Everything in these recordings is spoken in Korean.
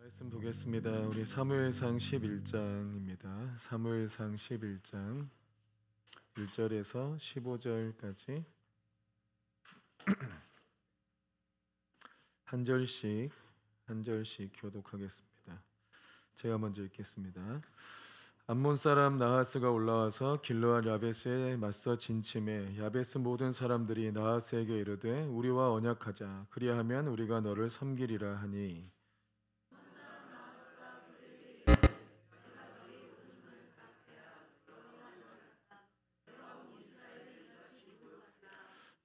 말씀 보겠습니다. 우리 사무엘상 11장입니다. 사무엘상 11장 1절에서 15절까지 한 절씩 교독하겠습니다. 제가 먼저 읽겠습니다. 암몬 사람 나하스가 올라와서 길르앗 야베스에 맞서 진침해 야베스 모든 사람들이 나하스에게 이르되 우리와 언약하자 그리하면 우리가 너를 섬기리라 하니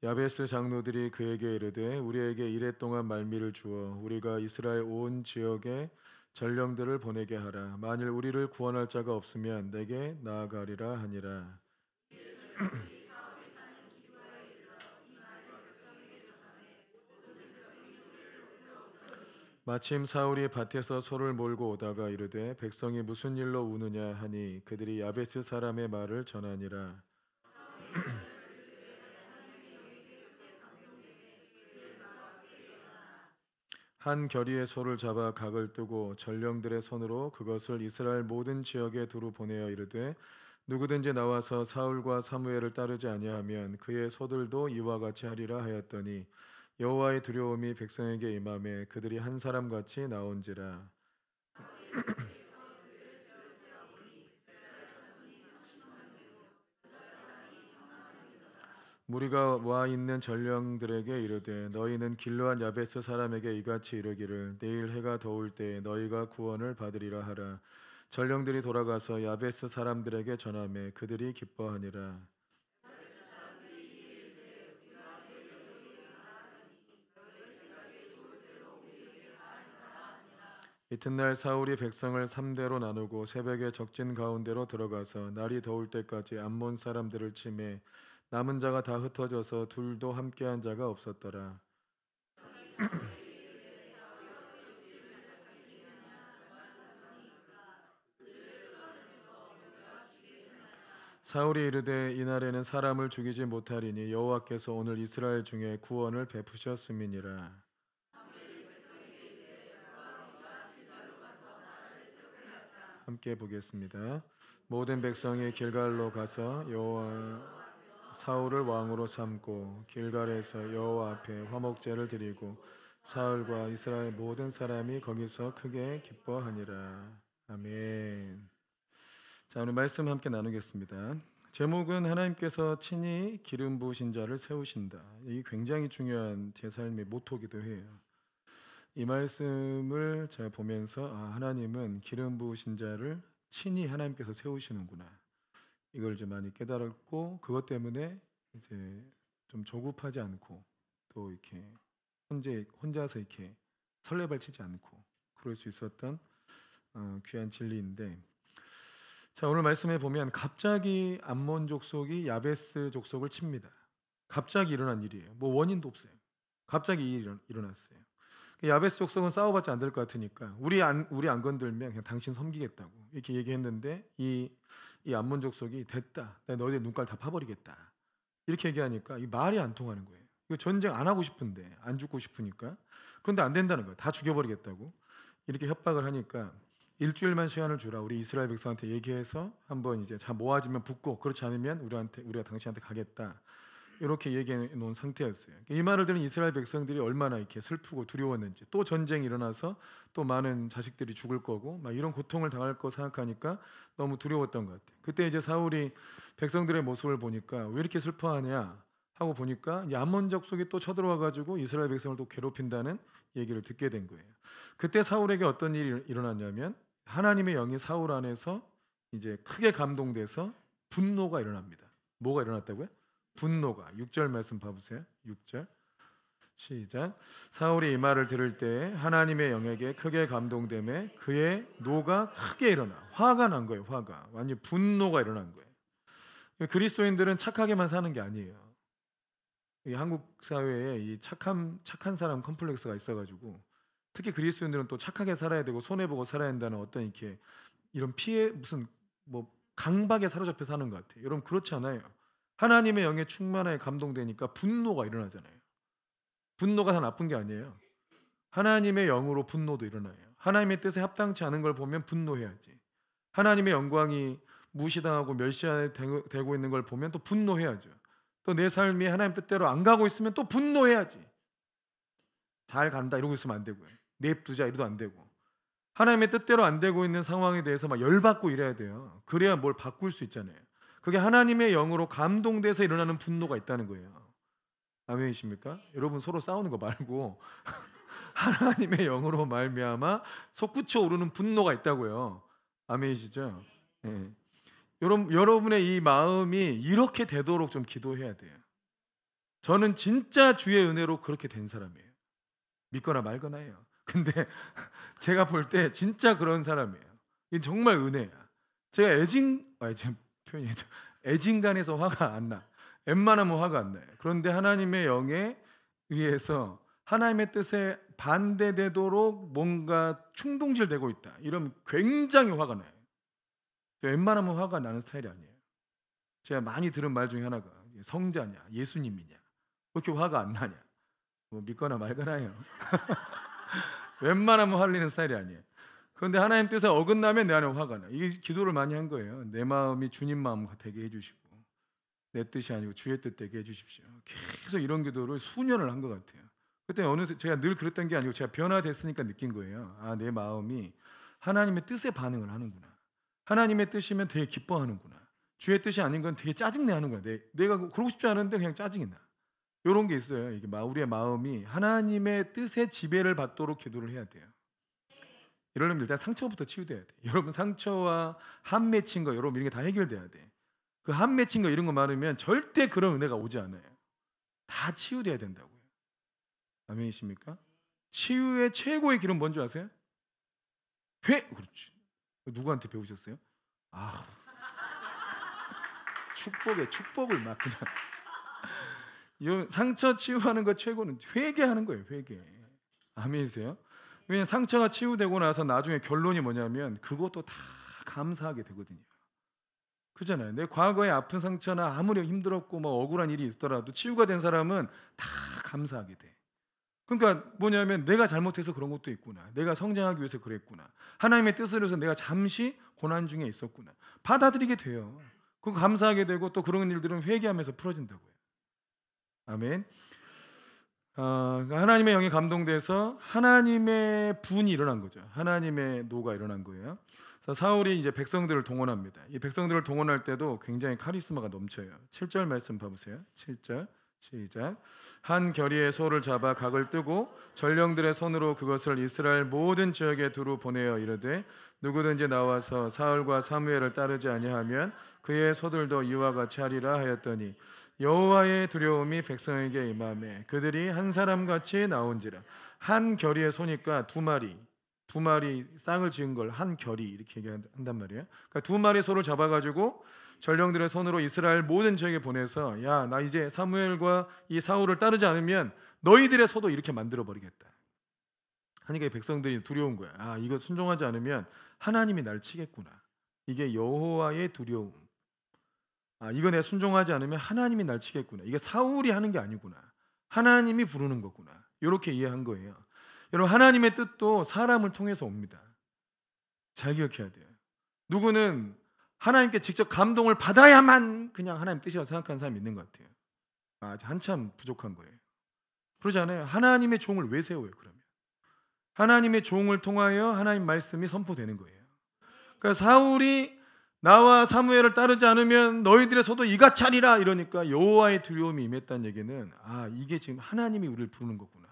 야베스 장로들이 그에게 이르되 우리에게 이레 동안 말미를 주어 우리가 이스라엘 온 지역에 전령들을 보내게 하라. 만일 우리를 구원할 자가 없으면 내게 나아가리라 하니라. 마침 사울이 밭에서 소를 몰고 오다가 이르되 백성이 무슨 일로 우느냐 하니 그들이 야베스 사람의 말을 전하니라. 한 결의의 소를 잡아 각을 뜨고 전령들의 손으로 그것을 이스라엘 모든 지역에 두루 보내어 이르되 누구든지 나와서 사울과 사무엘을 따르지 아니하면 그의 소들도 이와 같이 하리라 하였더니 여호와의 두려움이 백성에게 임하매 그들이 한 사람 같이 나온지라. 무리가 와 있는 전령들에게 이르되 너희는 길르앗 야베스 사람에게 이같이 이르기를 내일 해가 더울 때에 너희가 구원을 받으리라 하라. 전령들이 돌아가서 야베스 사람들에게 전하매 그들이 기뻐하니라. 이튿날 사울이 백성을 3대로 나누고 새벽에 적진 가운데로 들어가서 날이 더울 때까지 암몬 사람들을 치매 남은 자가 다 흩어져서 둘도 함께한 자가 없었더라. 사울이 이르되 이날에는 사람을 죽이지 못하리니 여호와께서 오늘 이스라엘 중에 구원을 베푸셨음이니라. 함께 보겠습니다. 모든 백성이 길갈로 가서 여호와 사울을 왕으로 삼고 길갈에서 여호와 앞에 화목제를 드리고 사울과 이스라엘 모든 사람이 거기서 크게 기뻐하니라. 아멘. 자, 오늘 말씀 함께 나누겠습니다. 제목은 하나님께서 친히 기름 부으신 자를 세우신다. 이게 굉장히 중요한 제 삶의 모토기도 해요. 이 말씀을 제가 보면서 하나님은 기름 부으신 자를 친히 하나님께서 세우시는구나. 이걸 좀 많이 깨달았고 그것 때문에 이제 좀 조급하지 않고 또 이렇게 혼자서 이렇게 설레발치지 않고 그럴 수 있었던 귀한 진리인데, 자, 오늘 말씀에 보면 갑자기 암몬 족속이 야베스 족속을 칩니다. 갑자기 일어난 일이에요. 뭐 원인도 없어요. 갑자기 이 일이 일어났어요. 야베스 족속은 싸워봤자 안 될 것 같으니까 우리 안 건들면 그냥 당신 섬기겠다고 이렇게 얘기했는데 이 암몬 족속이 됐다. 내가 너희들 눈깔 다 파버리겠다. 이렇게 얘기하니까 이 말이 안 통하는 거예요. 이거 전쟁 안 하고 싶은데 안 죽고 싶으니까. 그런데 안 된다는 거예요. 다 죽여버리겠다고 이렇게 협박을 하니까 일주일만 시간을 주라. 우리 이스라엘 백성한테 얘기해서 한번 이제 자 모아지면 붙고 그렇지 않으면 우리가 당신한테 가겠다. 이렇게 얘기해 놓은 상태였어요. 이 말을 들은 이스라엘 백성들이 얼마나 이렇게 슬프고 두려웠는지, 또 전쟁이 일어나서 또 많은 자식들이 죽을 거고 막 이런 고통을 당할 거 생각하니까 너무 두려웠던 것 같아요. 그때 이제 사울이 백성들의 모습을 보니까 왜 이렇게 슬퍼하냐 하고 보니까 이 암몬 족속이 또 쳐들어와 가지고 이스라엘 백성을 또 괴롭힌다는 얘기를 듣게 된 거예요. 그때 사울에게 어떤 일이 일어났냐면 하나님의 영이 사울 안에서 이제 크게 감동돼서 분노가 일어납니다. 뭐가 일어났다고요? 분노가. 6절 말씀 봐보세요. 6절 시작. 사울이 이 말을 들을 때 하나님의 영에게 크게 감동되매 그의 노가 크게 일어나 화가 난 거예요. 화가 완전 분노가 일어난 거예요. 그리스도인들은 착하게만 사는 게 아니에요. 이 한국 사회에 이 착한 사람 컴플렉스가 있어가지고 특히 그리스도인들은 또 착하게 살아야 되고 손해 보고 살아야 한다는 어떤 이렇게 이런 피해 무슨 뭐 강박에 사로잡혀 사는 것 같아요. 여러분 그렇지 않아요. 하나님의 영에 충만하게 감동되니까 분노가 일어나잖아요. 분노가 다 나쁜 게 아니에요. 하나님의 영으로 분노도 일어나요. 하나님의 뜻에 합당치 않은 걸 보면 분노해야지. 하나님의 영광이 무시당하고 멸시되고 있는 걸 보면 또 분노해야죠. 또 내 삶이 하나님 뜻대로 안 가고 있으면 또 분노해야지. 잘 간다 이러고 있으면 안 되고요. 냅두자 이러도 안 되고. 하나님의 뜻대로 안 되고 있는 상황에 대해서 막 열받고 이래야 돼요. 그래야 뭘 바꿀 수 있잖아요. 그게 하나님의 영으로 감동돼서 일어나는 분노가 있다는 거예요. 아멘이십니까? 여러분 서로 싸우는 거 말고 하나님의 영으로 말미암아 솟구쳐 오르는 분노가 있다고요. 아멘이시죠? 예. 여러분의 이 마음이 이렇게 되도록 좀 기도해야 돼요. 저는 진짜 주의 은혜로 그렇게 된 사람이에요. 믿거나 말거나예요. 근데 제가 볼 때 진짜 그런 사람이에요. 이게 정말 은혜야. 제가 제 표현이 애진간에서 화가 안 나. 웬만하면 화가 안 나요. 그런데 하나님의 영에 의해서 하나님의 뜻에 반대되도록 뭔가 충동질되고 있다. 이러면 굉장히 화가 나요. 웬만하면 화가 나는 스타일이 아니에요. 제가 많이 들은 말 중에 하나가 성자냐, 예수님이냐, 왜 이렇게 화가 안 나냐. 뭐 믿거나 말거나요. 웬만하면 화내는 스타일이 아니에요. 그런데 하나님 뜻에 어긋나면 내 안에 화가 나. 이게 기도를 많이 한 거예요. 내 마음이 주님 마음 되게 해주시고 내 뜻이 아니고 주의 뜻 되게 해주십시오. 계속 이런 기도를 수년을 한 것 같아요. 그때 어느새 제가 늘 그랬던 게 아니고 제가 변화됐으니까 느낀 거예요. 아, 내 마음이 하나님의 뜻에 반응을 하는구나. 하나님의 뜻이면 되게 기뻐하는구나. 주의 뜻이 아닌 건 되게 짜증내 하는구나. 내가 그러고 싶지 않은데 그냥 짜증이 나. 이런 게 있어요. 이게 우리의 마음이 하나님의 뜻에 지배를 받도록 기도를 해야 돼요. 이러려면 일단 상처부터 치유돼야 돼. 여러분 상처와 한 맺힌 거 여러분 이런 게 다 해결돼야 돼. 그 한 맺힌 거 이런 거 많으면 절대 그런 은혜가 오지 않아요. 다 치유돼야 된다고요. 아멘이십니까? 치유의 최고의 길은 뭔지 아세요? 그렇지. 누구한테 배우셨어요? 아, 축복을 막 그냥 상처 치유하는 거 최고는 회개하는 거예요. 회개. 아멘이세요? 왜냐하면 상처가 치유되고 나서 나중에 결론이 뭐냐면 그것도 다 감사하게 되거든요. 그잖아요. 내 과거의 아픈 상처나 아무리 힘들었고 뭐 억울한 일이 있더라도 치유가 된 사람은 다 감사하게 돼. 그러니까 뭐냐면 내가 잘못해서 그런 것도 있구나. 내가 성장하기 위해서 그랬구나. 하나님의 뜻을 위해서 내가 잠시 고난 중에 있었구나. 받아들이게 돼요. 그거 감사하게 되고 또 그런 일들은 회개하면서 풀어진다고요. 아멘. 그러니까 하나님의 영에 감동돼서 하나님의 분이 일어난 거죠. 하나님의 노가 일어난 거예요. 그래서 사울이 이제 백성들을 동원합니다. 이 백성들을 동원할 때도 굉장히 카리스마가 넘쳐요. 7절 말씀 봐보세요. 7절 시작. 한 결의의 소를 잡아 각을 뜨고 전령들의 손으로 그것을 이스라엘 모든 지역에 두루 보내어 이르되 누구든지 나와서 사울과 사무엘을 따르지 아니하면 그의 소들도 이와 같이 하리라 하였더니 여호와의 두려움이 백성에게 임하매 그들이 한 사람같이 나온지라. 한 결의의 소니까 두 마리 쌍을 지은 걸 한 결의 이렇게 얘기한단 말이에요. 그러니까 두 마리 소를 잡아가지고 전령들의 손으로 이스라엘 모든 지역에 보내서 야, 나 이제 사무엘과 이 사울을 따르지 않으면 너희들의 소도 이렇게 만들어 버리겠다. 하니까 이 백성들이 두려운 거야. 아, 이거 순종하지 않으면 하나님이 날 치겠구나. 이게 여호와의 두려움. 아, 이거 내가 순종하지 않으면 하나님이 날 치겠구나. 이게 사울이 하는 게 아니구나. 하나님이 부르는 거구나. 이렇게 이해한 거예요. 여러분 하나님의 뜻도 사람을 통해서 옵니다. 잘 기억해야 돼요. 누구는 하나님께 직접 감동을 받아야만 그냥 하나님 뜻이라고 생각하는 사람이 있는 것 같아요. 한참 부족한 거예요. 그러지 않아요. 하나님의 종을 왜 세워요? 그러면 하나님의 종을 통하여 하나님 말씀이 선포되는 거예요. 그러니까 사울이 나와 사무엘을 따르지 않으면 너희들의 소도 이같이 하리라 이러니까 여호와의 두려움이 임했다는 얘기는 이게 지금 하나님이 우리를 부르는 거구나.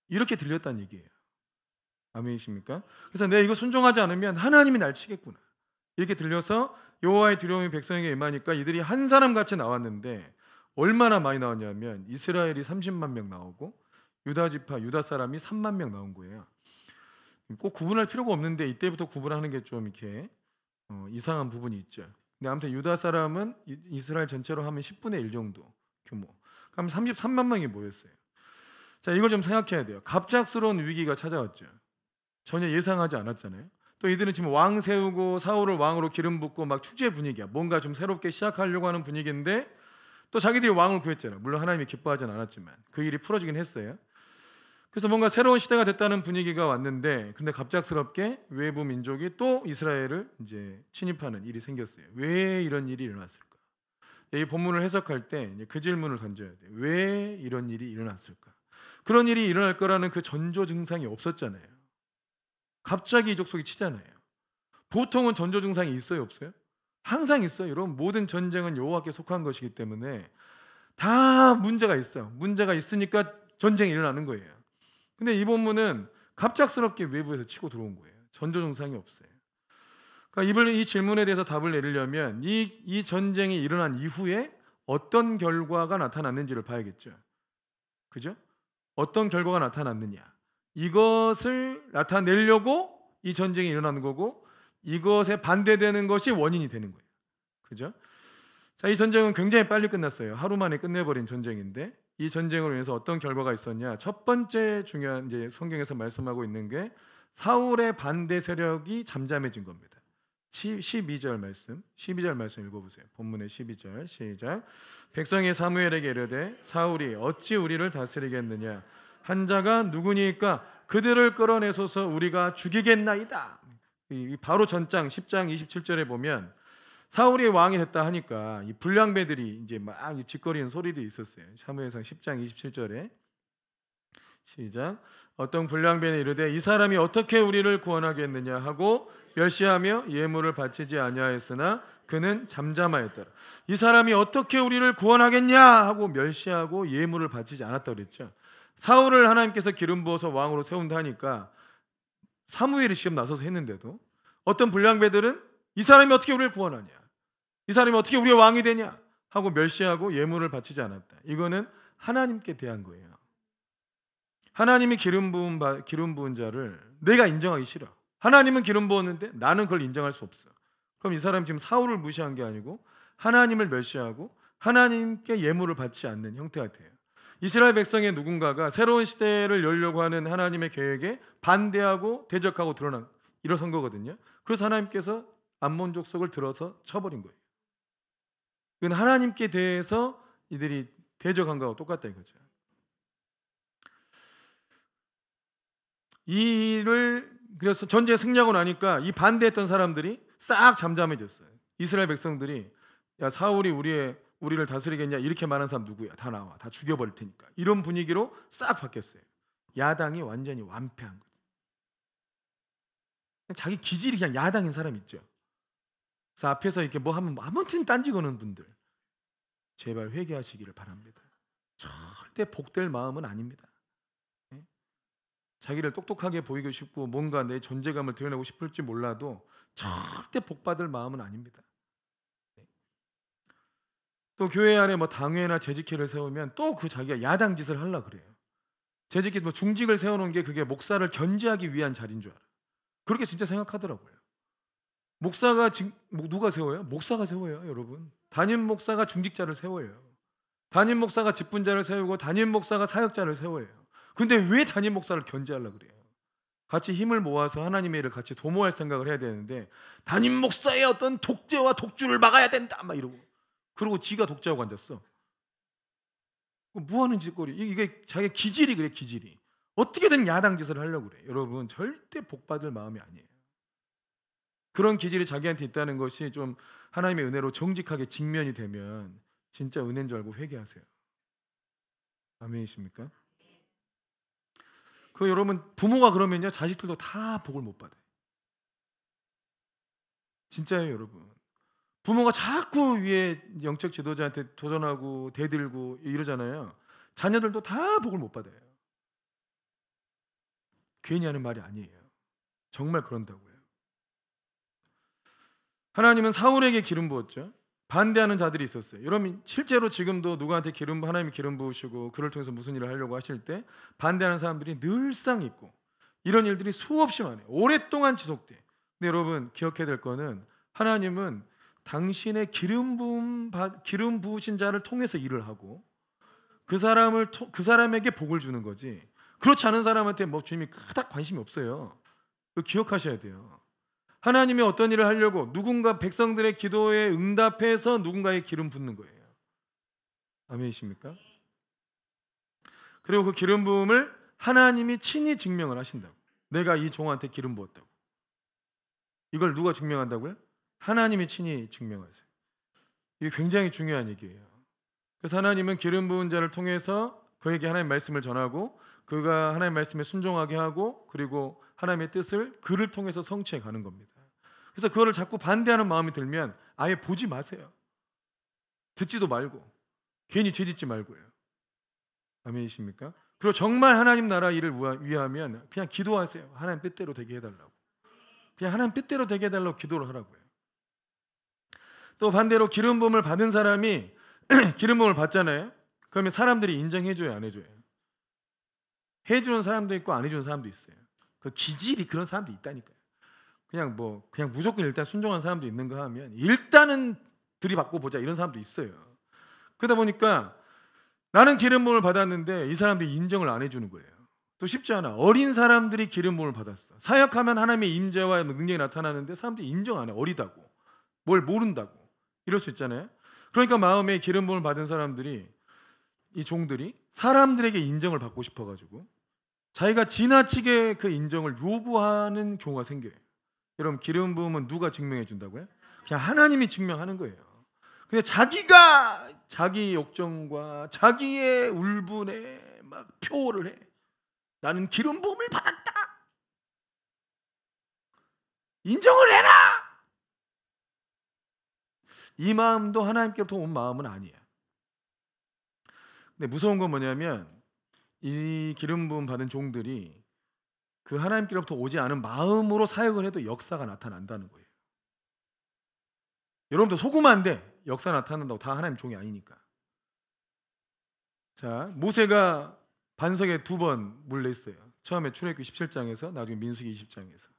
이렇게 들렸다는 얘기예요. 아멘이십니까? 그래서 내가 이거 순종하지 않으면 하나님이 날 치겠구나. 이렇게 들려서 여호와의 두려움이 백성에게 임하니까 이들이 한 사람 같이 나왔는데 얼마나 많이 나왔냐면 이스라엘이 30만 명 나오고 유다 사람이 3만 명 나온 거예요. 꼭 구분할 필요가 없는데 이때부터 구분하는 게 좀 이렇게 이상한 부분이 있죠. 근데 아무튼 유다 사람은 이스라엘 전체로 하면 10분의 1 정도 규모. 그럼 33만 명이 모였어요. 자, 이걸 좀 생각해야 돼요. 갑작스러운 위기가 찾아왔죠. 전혀 예상하지 않았잖아요. 또 이들은 지금 왕 세우고 사울을 왕으로 기름 붓고 막 축제 분위기야. 뭔가 좀 새롭게 시작하려고 하는 분위기인데 또 자기들이 왕을 구했잖아요. 물론 하나님이 기뻐하진 않았지만 그 일이 풀어지긴 했어요. 그래서 뭔가 새로운 시대가 됐다는 분위기가 왔는데, 근데 갑작스럽게 외부 민족이 또 이스라엘을 이제 침입하는 일이 생겼어요. 왜 이런 일이 일어났을까? 이 본문을 해석할 때 그 질문을 던져야 돼요. 왜 이런 일이 일어났을까? 그런 일이 일어날 거라는 그 전조 증상이 없었잖아요. 갑자기 이족 속이 치잖아요. 보통은 전조 증상이 있어요, 없어요? 항상 있어요. 여러분, 모든 전쟁은 여호와께 속한 것이기 때문에 다 문제가 있어요. 문제가 있으니까 전쟁이 일어나는 거예요. 근데 이 본문은 갑작스럽게 외부에서 치고 들어온 거예요. 전조 증상이 없어요. 그러니까 이 질문에 대해서 답을 내리려면 이 전쟁이 일어난 이후에 어떤 결과가 나타났는지를 봐야겠죠. 그죠? 어떤 결과가 나타났느냐, 이것을 나타내려고 이 전쟁이 일어나는 거고, 이것에 반대되는 것이 원인이 되는 거예요. 그죠? 자, 이 전쟁은 굉장히 빨리 끝났어요. 하루 만에 끝내버린 전쟁인데, 이 전쟁으로 인해서 어떤 결과가 있었냐? 첫 번째 중요한, 이제 성경에서 말씀하고 있는 게 사울의 반대 세력이 잠잠해진 겁니다. 12절 말씀, 12절 말씀 읽어보세요. 본문의 12절 시작. 백성이 사무엘에게 이르되 사울이 어찌 우리를 다스리겠느냐? 한 자가 누구니까 그들을 끌어내소서 우리가 죽이겠나이다. 바로 전장 10장 27절에 보면 사울이 왕이 됐다 하니까 이 불량배들이 이제 막 짓거리는 소리들이 있었어요. 사무엘상 10장 27절에 시작. 어떤 불량배는 이르되 이 사람이 어떻게 우리를 구원하겠느냐 하고 멸시하며 예물을 바치지 아니하였으나 그는 잠잠하였더라. 이 사람이 어떻게 우리를 구원하겠냐 하고 멸시하고 예물을 바치지 않았다 그랬죠. 사울을 하나님께서 기름 부어서 왕으로 세운다 하니까 사무엘이 시험 나서서 했는데도 어떤 불량배들은 이 사람이 어떻게 우리를 구원하냐, 이 사람이 어떻게 우리의 왕이 되냐 하고 멸시하고 예물을 바치지 않았다. 이거는 하나님께 대한 거예요. 하나님이 기름 부은 자를 내가 인정하기 싫어. 하나님은 기름 부었는데 나는 그걸 인정할 수 없어. 그럼 이 사람이 지금 사울을 무시한 게 아니고 하나님을 멸시하고 하나님께 예물을 받지 않는 형태가 돼요. 이스라엘 백성의 누군가가 새로운 시대를 열려고 하는 하나님의 계획에 반대하고 대적하고 드러난 일어선 거거든요. 그래서 하나님께서 암몬 족속을 들어서 쳐버린 거예요. 이건 하나님께 대해서 이들이 대적한 거하고 똑같다 이거죠. 이 일을, 그래서 전쟁에 승리하고 나니까 이 반대했던 사람들이 싹 잠잠해졌어요. 이스라엘 백성들이 야, 사울이 우리를 다스리겠냐 이렇게 말하는 사람 누구야? 다 나와. 다 죽여버릴 테니까. 이런 분위기로 싹 바뀌었어요. 야당이 완전히 완패한 거죠. 자기 기질이 그냥 야당인 사람 있죠. 그래서 앞에서 이렇게 뭐 하면 아무튼 딴지 거는 분들 제발 회개하시기를 바랍니다. 절대 복될 마음은 아닙니다. 자기를 똑똑하게 보이고 싶고 뭔가 내 존재감을 드러내고 싶을지 몰라도 절대 복받을 마음은 아닙니다. 또 교회 안에 뭐 당회나 재직회를 세우면 또 그 자기가 야당 짓을 하려고 그래요. 재직회 뭐 중직을 세워놓은 게 그게 목사를 견제하기 위한 자리인 줄 알아요. 그렇게 진짜 생각하더라고요. 목사가 누가 세워요? 목사가 세워요, 여러분. 담임 목사가 중직자를 세워요. 담임 목사가 직분자를 세우고 담임 목사가 사역자를 세워요. 근데 왜 담임 목사를 견제하려고 그래요? 같이 힘을 모아서 하나님의 일을 같이 도모할 생각을 해야 되는데 담임 목사의 어떤 독재와 독주를 막아야 된다 막 이러고, 그리고 지가 독재하고 앉았어. 뭐하는 짓거리? 이게 자기 기질이 그래. 기질이 어떻게든 야당 짓을 하려고 그래. 여러분 절대 복받을 마음이 아니에요. 그런 기질이 자기한테 있다는 것이 좀 하나님의 은혜로 정직하게 직면이 되면 진짜 은혜인 줄 알고 회개하세요. 아멘이십니까? 그 여러분 부모가 그러면요 자식들도 다 복을 못 받아요. 진짜예요, 여러분. 부모가 자꾸 위에 영적 지도자한테 도전하고 대들고 이러잖아요. 자녀들도 다 복을 못 받아요. 괜히 하는 말이 아니에요. 정말 그런다고요. 하나님은 사울에게 기름 부었죠. 반대하는 자들이 있었어요. 여러분 실제로 지금도 누구한테 하나님이 기름 부으시고 그를 통해서 무슨 일을 하려고 하실 때 반대하는 사람들이 늘상 있고, 이런 일들이 수없이 많아요. 오랫동안 지속돼. 근데 여러분 기억해야 될 거는 하나님은 당신의 기름 부으신 자를 통해서 일을 하고 그 사람에게 복을 주는 거지, 그렇지 않은 사람한테 뭐 주님이 그닥 관심이 없어요. 이거 기억하셔야 돼요. 하나님이 어떤 일을 하려고 누군가 백성들의 기도에 응답해서 누군가의 기름 붓는 거예요. 아멘이십니까? 그리고 그 기름 부음을 하나님이 친히 증명을 하신다고. 내가 이 종한테 기름 부었다고. 이걸 누가 증명한다고요? 하나님이 친히 증명하세요. 이게 굉장히 중요한 얘기예요. 그래서 하나님은 기름 부은 자를 통해서 그에게 하나님의 말씀을 전하고 그가 하나님의 말씀에 순종하게 하고 그리고 하나님의 뜻을 그를 통해서 성취해 가는 겁니다. 그래서 그거를 자꾸 반대하는 마음이 들면 아예 보지 마세요. 듣지도 말고 괜히 죄짓지 말고요. 아멘이십니까? 그리고 정말 하나님 나라 일을 위하면 그냥 기도하세요. 하나님 뜻대로 되게 해달라고. 그냥 하나님 뜻대로 되게 해달라고 기도를 하라고요. 또 반대로 기름 부음을 받은 사람이 기름 부음을 받잖아요. 그러면 사람들이 인정해줘요, 안 해줘요? 해주는 사람도 있고 안 해주는 사람도 있어요. 그 기질이 그런 사람도 있다니까요. 그냥 무조건 일단 순종한 사람도 있는가 하면 일단은 들이받고 보자 이런 사람도 있어요. 그러다 보니까 나는 기름 부음을 받았는데 이 사람들이 인정을 안 해주는 거예요. 또 쉽지 않아. 어린 사람들이 기름 부음을 받았어. 사역하면 하나님의 임재와 능력이 나타나는데 사람들이 인정 안 해. 어리다고, 뭘 모른다고 이럴 수 있잖아요. 그러니까 마음에 기름 부음을 받은 사람들이, 이 종들이 사람들에게 인정을 받고 싶어가지고 자기가 지나치게 그 인정을 요구하는 경우가 생겨요. 여러분, 기름 부음은 누가 증명해 준다고요? 그냥 하나님이 증명하는 거예요. 근데 자기가 자기 욕정과 자기의 울분에 막 표를 해. 나는 기름 부음을 받았다. 인정을 해라. 이 마음도 하나님께로부터 온 마음은 아니에요. 근데 무서운 건 뭐냐면 이 기름 부음 받은 종들이 그 하나님께로부터 오지 않은 마음으로 사역을 해도 역사가 나타난다는 거예요. 여러분도 속으면 안 돼. 역사 나타난다고 다 하나님 종이 아니니까. 자, 모세가 반석에 2번 물 냈어요. 처음에 출애굽기 17장에서 나중에 민수기 20장에서.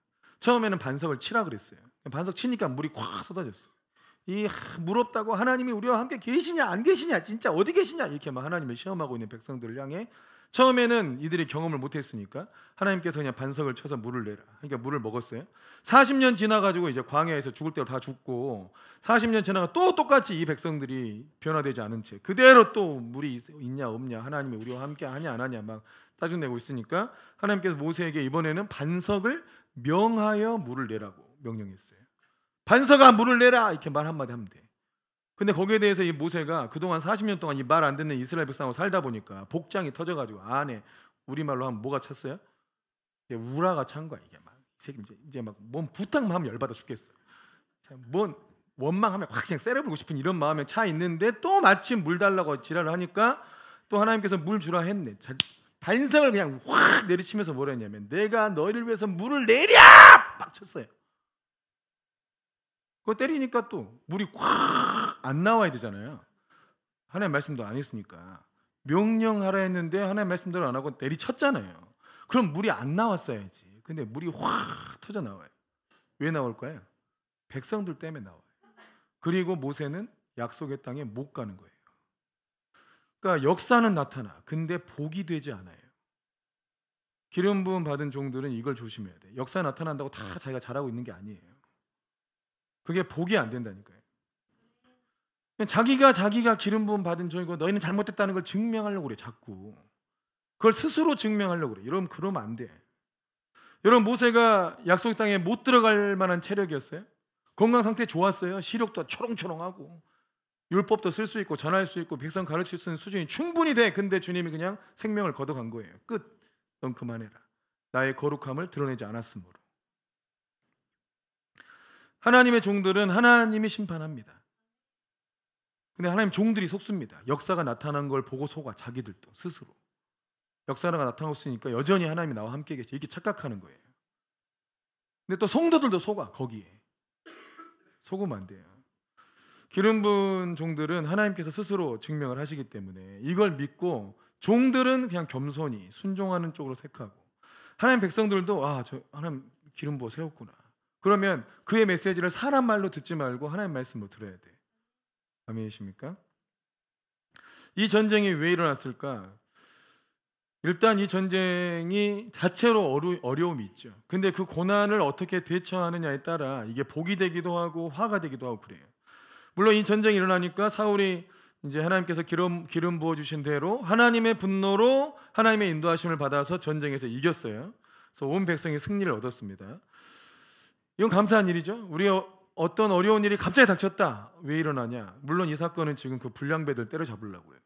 처음에는 반석을 치라 그랬어요. 반석 치니까 물이 콱 쏟아졌어요. 이 물 없다고 하나님이 우리와 함께 계시냐 안 계시냐 진짜 어디 계시냐 이렇게 막 하나님을 시험하고 있는 백성들을 향해 처음에는 이들이 경험을 못했으니까 하나님께서 그냥 반석을 쳐서 물을 내라. 그러니까 물을 먹었어요. 40년 지나가지고 이제 광야에서 죽을 때도 다 죽고 40년 지나가 또 똑같이 이 백성들이 변화되지 않은 채 그대로 또 물이 있냐 없냐 하나님이 우리와 함께 하냐 안 하냐 막 따져내고 있으니까 하나님께서 모세에게 이번에는 반석을 명하여 물을 내라고 명령했어요. 반석아 물을 내라 이렇게 말 한마디 하면 돼. 근데 거기에 대해서 이 모세가 그동안 40년 동안 이 말 안 듣는 이스라엘 백성하고 살다 보니까 복장이 터져가지고 안에 우리말로 하면 뭐가 찼어요? 우라가 찬 거야. 이게 막 이 새끼 이제 막 몸 부탁만 하면 열받아 죽겠어. 뭔 원망하면 확 그냥 째려보고 싶은 이런 마음에 차 있는데 또 마침 물 달라고 지랄을 하니까 또 하나님께서 물 주라 했네. 반석을 그냥 확 내리치면서 뭐라 했냐면 내가 너희를 위해서 물을 내랴! 빡 쳤어요. 그거 때리니까 또 물이 확 안 나와야 되잖아요. 하나님 말씀도 안 했으니까 명령하라 했는데 하나님 말씀대로 안 하고 내리쳤잖아요. 그럼 물이 안 나왔어야지. 근데 물이 확 터져 나와요. 왜 나올까요? 백성들 때문에 나와요. 그리고 모세는 약속의 땅에 못 가는 거예요. 그러니까 역사는 나타나. 근데 복이 되지 않아요. 기름 부음 받은 종들은 이걸 조심해야 돼. 역사 나타난다고 다 자기가 잘하고 있는 게 아니에요. 그게 복이 안 된다니까요. 자기가 기름 부음 받은 종이고 너희는 잘못됐다는 걸 증명하려고 그래. 자꾸 그걸 스스로 증명하려고 그래. 여러분 그러면 안 돼. 여러분 모세가 약속의 땅에 못 들어갈 만한 체력이었어요? 건강 상태 좋았어요? 시력도 초롱초롱하고 율법도 쓸 수 있고 전할 수 있고 백성 가르칠 수 있는 수준이 충분히 돼. 근데 주님이 그냥 생명을 걷어간 거예요. 끝. 넌 그만해라. 나의 거룩함을 드러내지 않았으므로. 하나님의 종들은 하나님이 심판합니다. 근데 하나님 종들이 속습니다. 역사가 나타난 걸 보고 속아. 자기들도 스스로 역사가 나타나고 있으니까 여전히 하나님이 나와 함께 계시 이렇게 착각하는 거예요. 근데 또 성도들도 속아. 거기에 속으면 안 돼요. 기름 부은 종들은 하나님께서 스스로 증명을 하시기 때문에 이걸 믿고 종들은 그냥 겸손히 순종하는 쪽으로 택하고 하나님 백성들도 저 하나님 기름 부어 세웠구나. 그러면 그의 메시지를 사람 말로 듣지 말고 하나님 말씀으로 들어야 돼. 아멘이십니까? 이 전쟁이 왜 일어났을까? 일단 이 전쟁이 자체로 어려움이 있죠. 근데 그 고난을 어떻게 대처하느냐에 따라 이게 복이 되기도 하고 화가 되기도 하고 그래요. 물론 이 전쟁이 일어나니까 사울이 이제 하나님께서 기름 부어 주신 대로 하나님의 분노로 하나님의 인도하심을 받아서 전쟁에서 이겼어요. 그래서 온 백성이 승리를 얻었습니다. 이건 감사한 일이죠. 우리 어떤 어려운 일이 갑자기 닥쳤다. 왜 일어나냐? 물론 이 사건은 지금 그 불량배들 때려잡으려고요.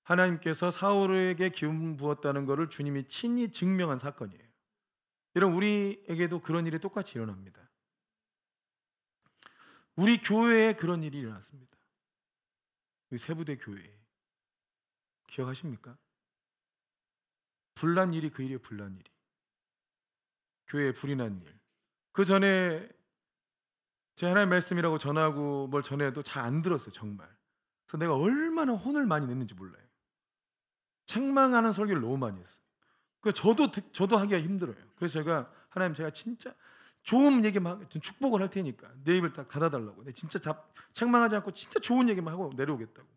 하나님께서 사울에게 기름 부었다는 것을 주님이 친히 증명한 사건이에요. 여러분, 우리에게도 그런 일이 똑같이 일어납니다. 우리 교회에 그런 일이 일어났습니다. 우리 세부대 교회에. 기억하십니까? 불난 일이 그 일이에요. 불난 일이. 교회에 불이 난 일. 그 전에 제 하나님 말씀이라고 전하고 뭘 전해도 잘 안 들었어요. 정말. 그래서 내가 얼마나 혼을 많이 냈는지 몰라요. 책망하는 설교를 너무 많이 했어요. 저도 하기가 힘들어요. 그래서 제가 하나님, 제가 진짜 좋은 얘기만 축복을 할 테니까 내 입을 딱 닫아달라고. 내 진짜 책망하지 않고 진짜 좋은 얘기만 하고 내려오겠다고.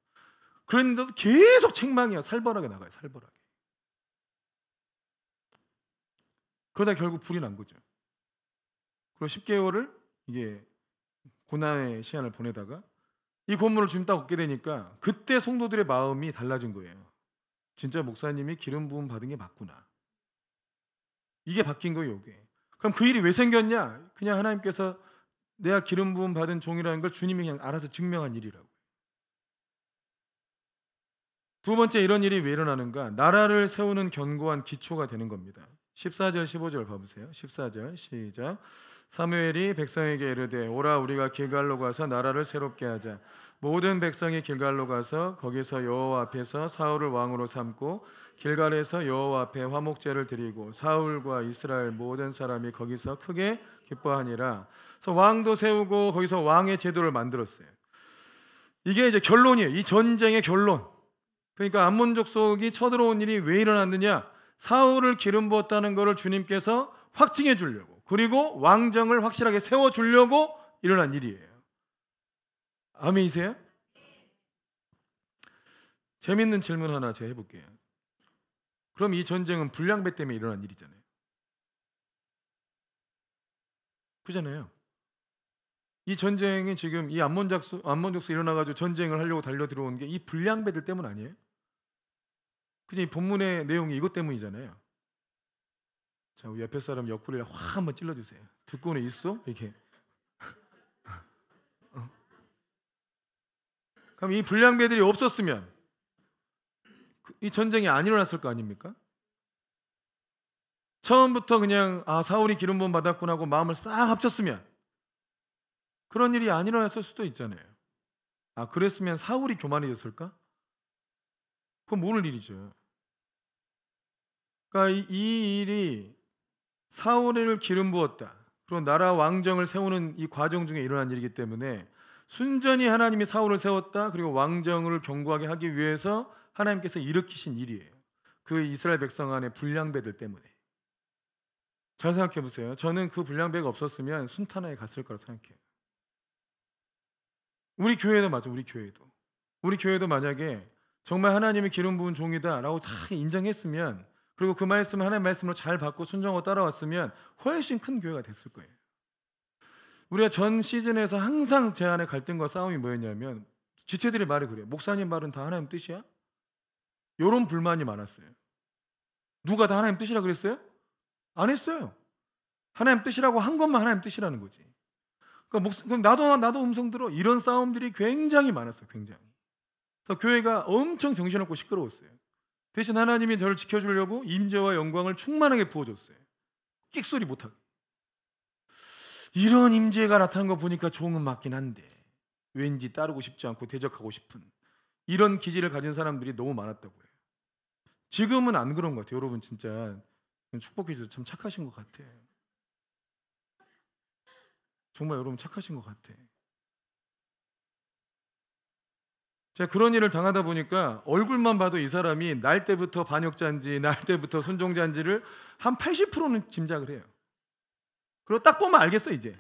그런데도 계속 책망이야. 살벌하게 나가요. 살벌하게. 그러다 결국 불이 난 거죠. 그리고 10개월을 이게 고난의 시간을 보내다가 이 고문을 주님 딱 얻게 되니까 그때 성도들의 마음이 달라진 거예요. 진짜 목사님이 기름 부음 받은 게 맞구나. 이게 바뀐 거예요. 이게. 그럼 그 일이 왜 생겼냐? 그냥 하나님께서 내가 기름 부음 받은 종이라는 걸 주님이 그냥 알아서 증명한 일이라고. 두 번째, 이런 일이 왜 일어나는가? 나라를 세우는 견고한 기초가 되는 겁니다. 14절 15절 봐보세요. 14절 시작. 사무엘이 백성에게 이르되 오라 우리가 길갈로 가서 나라를 새롭게 하자. 모든 백성이 길갈로 가서 거기서 여호와 앞에서 사울을 왕으로 삼고 길갈에서 여호와 앞에 화목제를 드리고 사울과 이스라엘 모든 사람이 거기서 크게 기뻐하니라. 그래서 왕도 세우고 거기서 왕의 제도를 만들었어요. 이게 이제 결론이에요. 이 전쟁의 결론. 그러니까 암몬 족속이 쳐들어온 일이 왜 일어났느냐? 사울을 기름 부었다는 것을 주님께서 확증해 주려고, 그리고 왕정을 확실하게 세워 주려고 일어난 일이에요. 아멘이세요? 재밌는 질문 하나 제가 해볼게요. 그럼 이 전쟁은 불량배 때문에 일어난 일이잖아요. 그잖아요. 이 전쟁이 지금 이 암몬 족속 일어나가지고 전쟁을 하려고 달려 들어온 게 이 불량배들 때문 아니에요? 그냥 이 본문의 내용이 이것 때문이잖아요. 자, 우리 옆에 사람 옆구리를 확 한번 찔러주세요. 듣고는 있어? 이렇게. 그럼 이 불량배들이 없었으면 이 전쟁이 안 일어났을 거 아닙니까? 처음부터 그냥 사울이 기름 부음 받았구나 하고 마음을 싹 합쳤으면 그런 일이 안 일어났을 수도 있잖아요. 그랬으면 사울이 교만해졌을까? 그건 모를 일이죠. 그러니까 이 일이 사울을 기름 부었다, 그리고 나라 왕정을 세우는 이 과정 중에 일어난 일이기 때문에 순전히 하나님이 사울을 세웠다, 그리고 왕정을 견고하게 하기 위해서 하나님께서 일으키신 일이에요. 그 이스라엘 백성 안에 불량배들 때문에. 잘 생각해 보세요. 저는 그 불량배가 없었으면 순탄하게 갔을 거라고 생각해요. 우리 교회도 맞아. 우리 교회도 만약에 정말 하나님이 기름 부은 종이다라고 다 인정했으면, 그리고 그 말씀을 하나님의 말씀으로 잘 받고 순종하고 따라왔으면 훨씬 큰 교회가 됐을 거예요. 우리가 전 시즌에서 항상 제 안에 갈등과 싸움이 뭐였냐면, 지체들이 말이 그래요. 목사님 말은 다 하나님 뜻이야? 이런 불만이 많았어요. 누가 다 하나님 뜻이라 그랬어요? 안 했어요. 하나님 뜻이라고 한 것만 하나님 뜻이라는 거지. 그럼 나도 음성 들어. 이런 싸움들이 굉장히 많았어요. 굉장히. 그래서 교회가 엄청 정신없고 시끄러웠어요. 대신 하나님이 저를 지켜주려고 임재와 영광을 충만하게 부어줬어요. 끽소리 못하게. 이런 임재가 나타난 거 보니까 종은 맞긴 한데 왠지 따르고 싶지 않고 대적하고 싶은 이런 기질을 가진 사람들이 너무 많았다고 해요. 지금은 안 그런 것 같아요. 여러분 진짜 축복해 주셔서 참 착하신 것 같아. 정말 여러분 착하신 것 같아. 제가 그런 일을 당하다 보니까 얼굴만 봐도 이 사람이 날 때부터 반역자인지 날 때부터 순종자인지를 한 80%는 짐작을 해요. 그리고 딱 보면 알겠어 이제.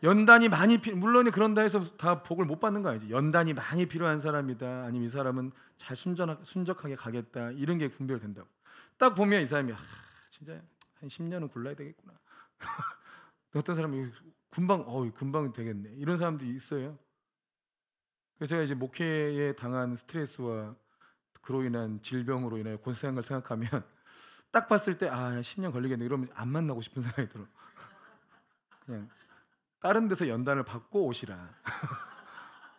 연단이 많이 물론 그런다 해서 다 복을 못 받는 거 아니지. 연단이 많이 필요한 사람이다, 아니면 이 사람은 잘 순적하게 가겠다, 이런 게 분별된다고. 딱 보면 이 사람이 진짜 한 10년은 굴러야 되겠구나. 어떤 사람이 금방 되겠네, 이런 사람들이 있어요. 그래서 제가 이제 목회에 당한 스트레스와 그로 인한 질병으로 인해 고생한 걸 생각하면 딱 봤을 때 10년 걸리겠네 이러면 안 만나고 싶은 생각이 들어. 그냥 다른 데서 연단을 받고 오시라.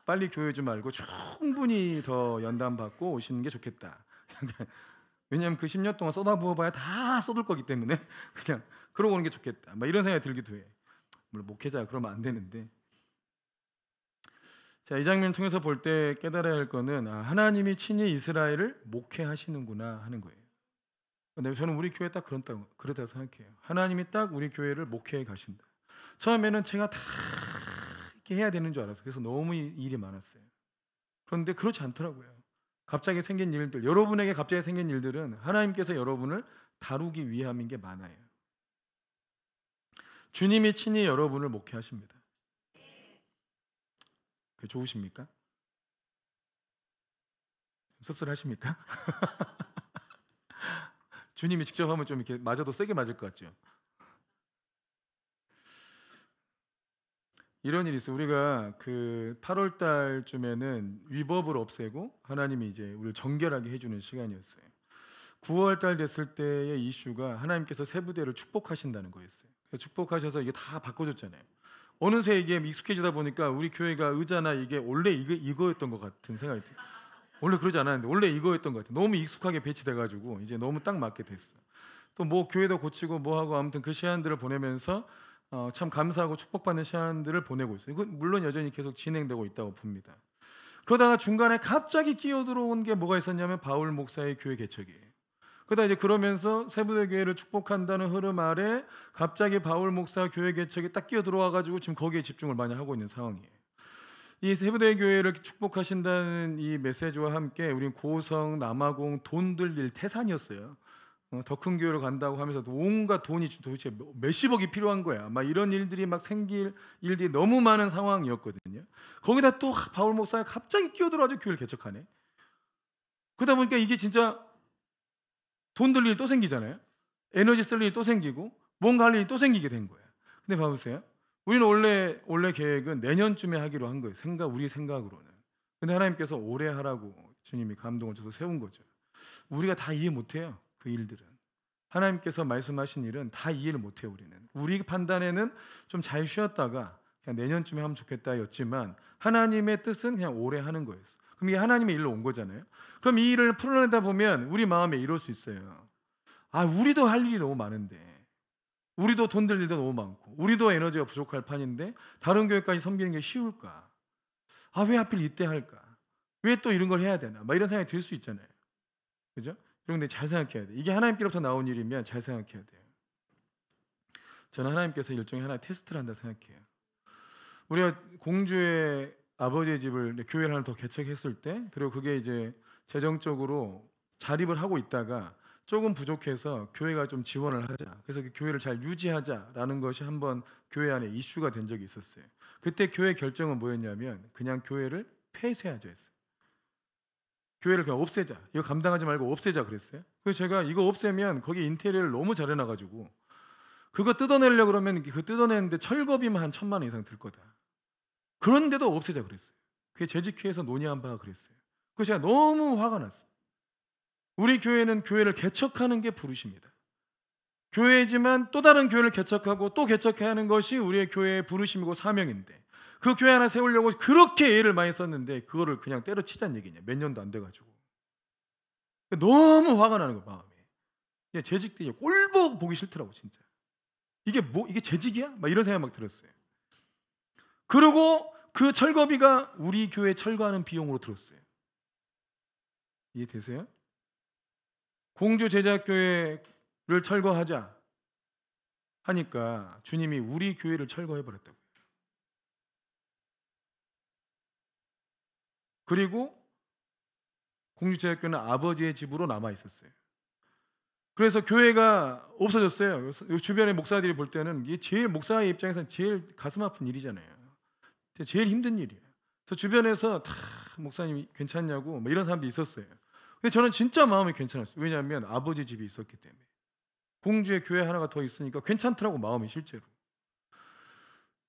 빨리 교회 오지 말고 충분히 더 연단 받고 오시는 게 좋겠다. 왜냐하면 그 10년 동안 쏟아부어봐야 다 쏟을 거기 때문에 그냥 그러고 오는 게 좋겠다. 막 이런 생각이 들기도 해. 물론 목회자 그러면 안 되는데. 자, 이 장면을 통해서 볼 때 깨달아야 할 거는 하나님이 친히 이스라엘을 목회하시는구나 하는 거예요. 근데 저는 우리 교회 딱 그렇다고 생각해요. 하나님이 딱 우리 교회를 목회해 가신다. 처음에는 제가 다 이렇게 해야 되는 줄 알았어요. 그래서 너무 일이 많았어요. 그런데 그렇지 않더라고요. 갑자기 생긴 일들, 여러분에게 갑자기 생긴 일들은 하나님께서 여러분을 다루기 위함인 게 많아요. 주님이 친히 여러분을 목회하십니다. 그게 좋으십니까? 씁쓸하십니까? 주님이 직접 하면 좀 이렇게 맞아도 세게 맞을 것 같죠. 이런 일이 있어요. 우리가 그 8월 달쯤에는 위법을 없애고 하나님이 이제 우리를 정결하게 해주는 시간이었어요. 9월 달 됐을 때의 이슈가 하나님께서 세부대를 축복하신다는 거였어요. 축복하셔서 이게 다 바꿔줬잖아요. 어느새 이게 익숙해지다 보니까 우리 교회가 의자나 이게 원래 이거였던 것 같은 생각이 들어요. 원래 그러지 않았는데 원래 이거였던 것 같아요. 너무 익숙하게 배치돼가지고 이제 너무 딱 맞게 됐어. 또 뭐 교회도 고치고 뭐 하고 아무튼 그 시간들을 보내면서 참 감사하고 축복받는 시간들을 보내고 있어요. 이거 물론 여전히 계속 진행되고 있다고 봅니다. 그러다가 중간에 갑자기 끼어들어온 게 뭐가 있었냐면 바울 목사의 교회 개척이에요. 그러다 이제 그러면서 세부대 교회를 축복한다는 흐름 아래 갑자기 바울 목사 교회 개척이 딱 끼어들어와 가지고 지금 거기에 집중을 많이 하고 있는 상황이에요. 이 세부대 교회를 축복하신다는 이 메시지와 함께 우리는 고성, 남아공 돈 들일 태산이었어요. 더 큰 교회로 간다고 하면서 온갖 돈이 도대체 몇십억이 필요한 거야. 막 이런 일들이 막 생길 일들이 너무 많은 상황이었거든요. 거기다 또 바울 목사가 갑자기 끼어들어가지고 교회를 개척하네. 그러다 보니까 이게 진짜 돈 들 일이 또 생기잖아요. 에너지 쓸 일이 또 생기고 뭔가 할 일이 또 생기게 된 거예요. 근데 봐보세요. 우리는 원래 계획은 내년쯤에 하기로 한 거예요. 우리 생각으로는. 근데 하나님께서 올해 하라고 주님이 감동을 줘서 세운 거죠. 우리가 다 이해 못해요. 그 일들은. 하나님께서 말씀하신 일은 다 이해를 못해요. 우리 판단에는 좀 잘 쉬었다가 그냥 내년쯤에 하면 좋겠다였지만 하나님의 뜻은 그냥 올해 하는 거였어. 그럼 이게 하나님의 일로 온 거잖아요. 그럼 이 일을 풀어내다 보면 우리 마음에 이럴 수 있어요. 우리도 할 일이 너무 많은데, 우리도 돈 들 일도 너무 많고, 우리도 에너지가 부족할 판인데 다른 교회까지 섬기는 게 쉬울까? 왜 하필 이때 할까? 왜 또 이런 걸 해야 되나? 막 이런 생각이 들 수 있잖아요. 그죠? 그런데 잘 생각해야 돼. 이게 하나님께로부터 나온 일이면 잘 생각해야 돼요. 저는 하나님께서 일종의 하나의 테스트를 한다 생각해요. 우리가 공주의 아버지의 집을 교회를 하나 더 개척했을 때, 그리고 그게 이제 재정적으로 자립을 하고 있다가 조금 부족해서 교회가 좀 지원을 하자. 그래서 그 교회를 잘 유지하자라는 것이 한번 교회 안에 이슈가 된 적이 있었어요. 그때 교회 결정은 뭐였냐면 그냥 교회를 폐쇄하자 했어요. 교회를 그냥 없애자. 이거 감당하지 말고 없애자 그랬어요. 그래서 제가 이거 없애면 거기 인테리어를 너무 잘 해놔가지고 그거 뜯어내려고 그러면 그 뜯어내는데 철거비만 한 1,000만 원 이상 들 거다. 그런데도 없애자 그랬어요. 그게 재직회에서 논의한 바가 그랬어요. 그래서 제가 너무 화가 났어요. 우리 교회는 교회를 개척하는 게 부르심이다. 교회지만 또 다른 교회를 개척하고 또 개척해야 하는 것이 우리의 교회의 부르심이고 사명인데 그 교회 하나 세우려고 그렇게 애를 많이 썼는데 그거를 그냥 때려치자는 얘기냐. 몇 년도 안 돼가지고 너무 화가 나는 거야 마음에. 재직 때 꼴 보기 싫더라고 진짜. 이게 재직이야? 막 이런 생각 막 들었어요. 그리고 그 철거비가 우리 교회 철거하는 비용으로 들었어요. 이해되세요? 공주 제자교회를 철거하자 하니까 주님이 우리 교회를 철거해버렸다고요. 그리고 공주제자교회는 아버지의 집으로 남아있었어요. 그래서 교회가 없어졌어요. 주변의 목사들이 볼 때는 이게 제일 목사의 입장에서는 제일 가슴 아픈 일이잖아요. 제일 힘든 일이에요. 그래서 주변에서 다 목사님이 괜찮냐고 뭐 이런 사람도 있었어요. 근데 저는 진짜 마음이 괜찮았어요. 왜냐하면 아버지 집이 있었기 때문에. 공주의 교회 하나가 더 있으니까 괜찮더라고 마음이 실제로.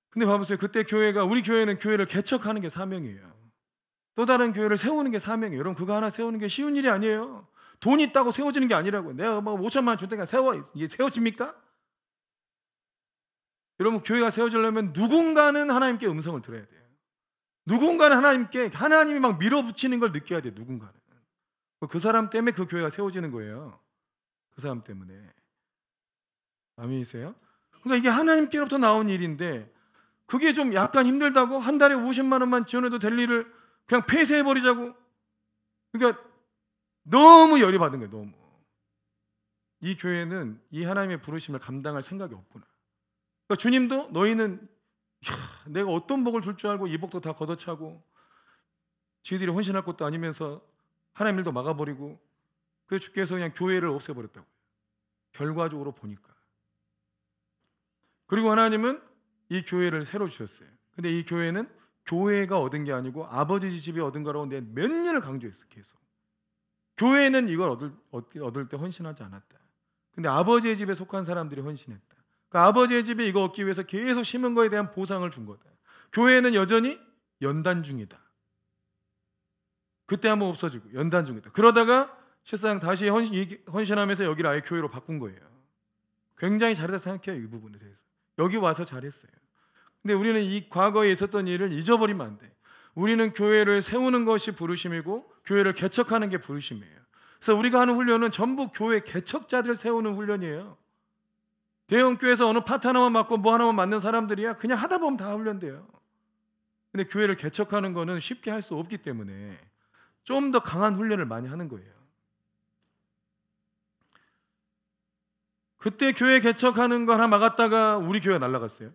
근데 봐보세요. 그때 우리 교회는 교회를 개척하는 게 사명이에요. 또 다른 교회를 세우는 게 사명이에요. 여러분, 그거 하나 세우는 게 쉬운 일이 아니에요. 돈이 있다고 세워지는 게 아니라고요. 내가 뭐 5천만 원 준다니까 세워. 이게 세워집니까? 여러분, 교회가 세워지려면 누군가는 하나님께 음성을 들어야 돼요. 누군가는 하나님이 막 밀어붙이는 걸 느껴야 돼요. 누군가는. 그 사람 때문에 그 교회가 세워지는 거예요. 그 사람 때문에. 아멘이세요? 그러니까 이게 하나님께로부터 나온 일인데, 그게 좀 약간 힘들다고 한 달에 50만 원만 지원해도 될 일을 그냥 폐쇄해버리자고. 그러니까 너무 열이 받은 거예요. 너무. 이 교회는 이 하나님의 부르심을 감당할 생각이 없구나. 그러니까 주님도 너희는 내가 어떤 복을 줄 줄 알고 이 복도 다 걷어차고 지들이 헌신할 것도 아니면서 하나님 일도 막아버리고, 그래서 주께서 그냥 교회를 없애버렸다고. 결과적으로 보니까. 그리고 하나님은 이 교회를 새로 주셨어요. 근데 이 교회는 교회가 얻은 게 아니고 아버지 집이 얻은 거라고 내가 몇 년을 강조했어. 계속. 교회는 이걸 얻을 때 헌신하지 않았다. 근데 아버지의 집에 속한 사람들이 헌신했다. 그 아버지의 집에 이거 얻기 위해서 계속 심은 거에 대한 보상을 준 거다. 교회는 여전히 연단 중이다. 그때 한번 없어지고 연단 중이다. 그러다가 실상 다시 헌신하면서 여기를 아예 교회로 바꾼 거예요. 굉장히 잘했다 생각해요. 이 부분에 대해서. 여기 와서 잘했어요. 근데 우리는 이 과거에 있었던 일을 잊어버리면 안 돼. 우리는 교회를 세우는 것이 부르심이고 교회를 개척하는 게 부르심이에요. 그래서 우리가 하는 훈련은 전부 교회 개척자들 세우는 훈련이에요. 대형교회에서 어느 파트 하나만 맡고 뭐 하나만 맡는 사람들이야 그냥 하다 보면 다 훈련돼요. 근데 교회를 개척하는 거는 쉽게 할 수 없기 때문에 좀 더 강한 훈련을 많이 하는 거예요. 그때 교회 개척하는 거 하나 막았다가 우리 교회가 날아갔어요.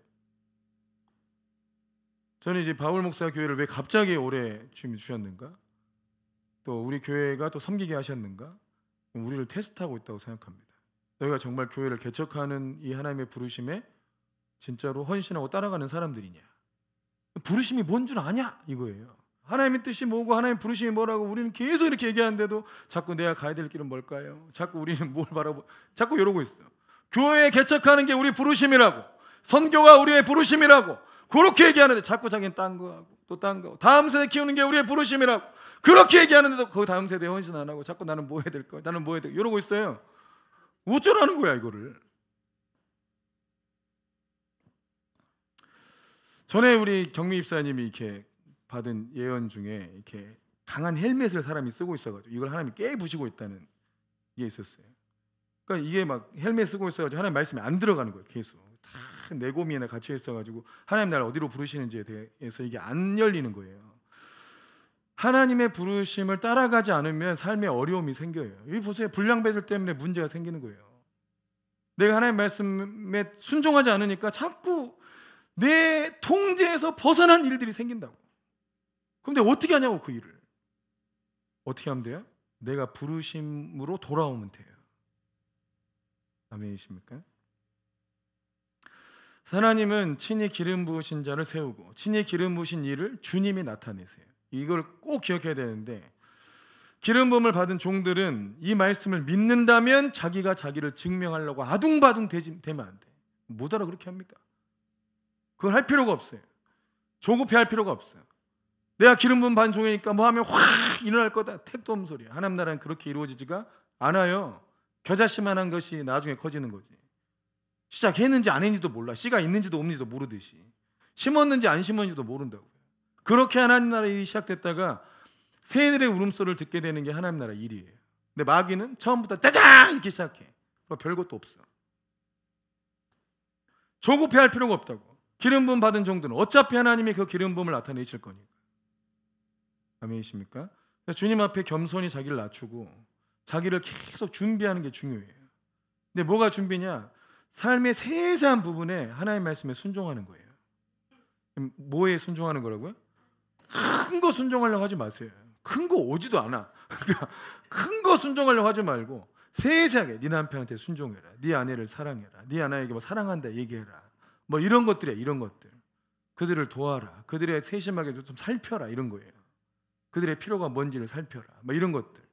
저는 이제 바울 목사 교회를 왜 갑자기 올해 주님이 주셨는가? 또 우리 교회가 또 섬기게 하셨는가? 우리를 테스트하고 있다고 생각합니다. 너희가 정말 교회를 개척하는 이 하나님의 부르심에 진짜로 헌신하고 따라가는 사람들이냐? 부르심이 뭔 줄 아냐? 이거예요. 하나님의 뜻이 뭐고 하나님의 부르심이 뭐라고 우리는 계속 이렇게 얘기하는데도 자꾸 내가 가야 될 길은 뭘까요? 자꾸 우리는 뭘 자꾸 이러고 있어요. 교회 개척하는 게 우리 부르심이라고, 선교가 우리의 부르심이라고 그렇게 얘기하는데 자꾸 자기는 딴 거 하고 또 딴 거, 다음 세대 키우는 게 우리의 부르심이라고 그렇게 얘기하는데도 그 다음 세대에 헌신 안 하고 자꾸 나는 뭐 해야 될 거야? 나는 뭐 해야 될 거야? 이러고 있어요. 어쩌라는 거야 이거를. 전에 우리 경미 입사님이 이렇게 받은 예언 중에 이렇게 강한 헬멧을 사람이 쓰고 있어가지고 이걸 하나님이 깨부시고 있다는 게 있었어요. 그러니까 이게 막 헬멧 쓰고 있어가지고 하나님 말씀이 안 들어가는 거예요. 계속 다 내고미에나 갇혀 있어가지고 하나님 나를 어디로 부르시는지에 대해서 이게 안 열리는 거예요. 하나님의 부르심을 따라가지 않으면 삶에 어려움이 생겨요. 여기 보세요. 불량배들 때문에 문제가 생기는 거예요. 내가 하나님 말씀에 순종하지 않으니까 자꾸 내 통제에서 벗어난 일들이 생긴다고. 그런데 어떻게 하냐고. 그 일을 어떻게 하면 돼요? 내가 부르심으로 돌아오면 돼요. 아멘이십니까? 하나님은 친히 기름 부으신 자를 세우고 친히 기름 부으신 일을 주님이 나타내세요. 이걸 꼭 기억해야 되는데, 기름 부음을 받은 종들은 이 말씀을 믿는다면 자기가 자기를 증명하려고 아둥바둥 되면 안 돼. 못 알아 그렇게 합니까? 그걸 할 필요가 없어요. 조급해할 필요가 없어요. 내가 기름 부음 받은 종이니까 뭐 하면 확 일어날 거다. 택도 없는 소리야. 하나님 나라는 그렇게 이루어지지가 않아요. 겨자씨만한 것이 나중에 커지는 거지. 시작했는지 안 했는지도 몰라. 씨가 있는지도 없는지도 모르듯이 심었는지 안 심었는지도 모른다고요. 그렇게 하나님 나라 일이 시작됐다가 새들의 울음소리를 듣게 되는 게 하나님 나라 일이에요. 근데 마귀는 처음부터 짜장 이렇게 시작해. 별것도 없어. 조급해할 필요가 없다고. 기름 부음 받은 종들은 어차피 하나님이 그 기름 부음을 나타내실 거니까. 아멘이십니까? 주님 앞에 겸손히 자기를 낮추고 자기를 계속 준비하는 게 중요해요. 근데 뭐가 준비냐? 삶의 세세한 부분에 하나님 말씀에 순종하는 거예요. 뭐에 순종하는 거라고요? 큰 거 순종하려고 하지 마세요. 큰 거 오지도 않아. 큰 거 순종하려고 하지 말고 세세하게 네 남편한테 순종해라. 네 아내를 사랑해라. 네 아내에게 뭐 사랑한다 얘기해라. 뭐 이런 것들이야. 이런 것들. 그들을 도와라. 그들의 세심하게 좀 살펴라. 이런 거예요. 그들의 필요가 뭔지를 살펴라. 뭐 이런 것들.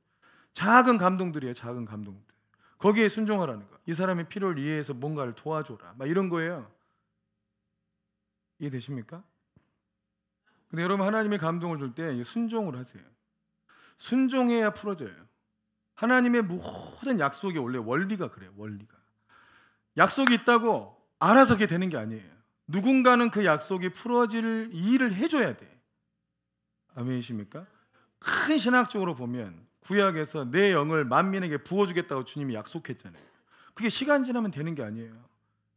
작은 감동들이에요. 작은 감동들. 거기에 순종하라는 거. 이 사람의 필요를 이해해서 뭔가를 도와줘라. 막 이런 거예요. 이해되십니까? 근데 여러분, 하나님의 감동을 줄 때 순종을 하세요. 순종해야 풀어져요. 하나님의 모든 약속이 원래 원리가 그래요. 원리가. 약속이 있다고 알아서 그게 되는 게 아니에요. 누군가는 그 약속이 풀어질 일을 해줘야 돼. 아멘이십니까? 큰 신학적으로 보면 구약에서 내 영을 만민에게 부어주겠다고 주님이 약속했잖아요. 그게 시간 지나면 되는 게 아니에요.